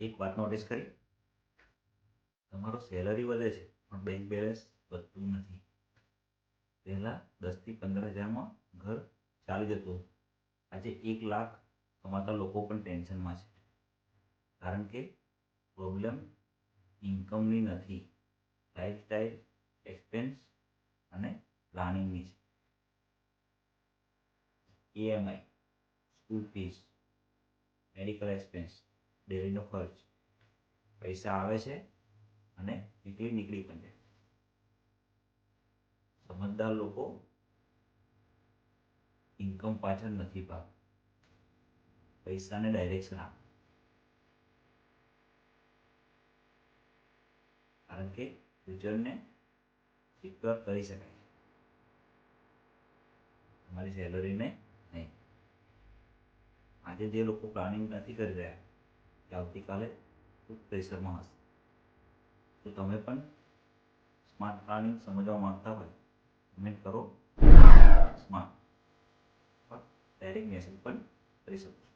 એક વાત નોટિસ કરી, તમારો સેલરી વધે છે પણ બેંક બેલેન્સ વધતું નથી. પહેલા 10 થી 15 હજારમાં ઘર ચાલી જતું હતું. આજે 1 લાખ કમાતા લોકો પણ ટેન્શનમાં છે. કારણ કે પ્રોબ્લેમ ઇન્કમની નથી, લાઇફસ્ટાઇલ, એક્સપેન્સ અને પ્લાનિંગની છે. EMI, school fees, medical expense, ડેલીનો ખર્ચ, પૈસા આવે છે અને નીકળી પણ જાય. સમજદાર લોકો ઇન્કમ પાછળ નથી ભાગતા, પૈસાને ડાયરેક્શન આપે. કારણ કે ફ્યુચરને સિક્યોર કરી શકાય, તમારી સેલરીને નહીં. આજે જે લોકો પ્લાનિંગ નથી કરી રહ્યા કે આવતીકાલે ખૂબ પ્રેશરમાં હશે, તો તમે પણ સ્માર્ટ પ્લાનિંગ સમજવા માંગતા હોય કમેન્ટ કરો સ્માર્ટ, ડાયરેક્ટ મેસેજ પણ કરી શકો છો.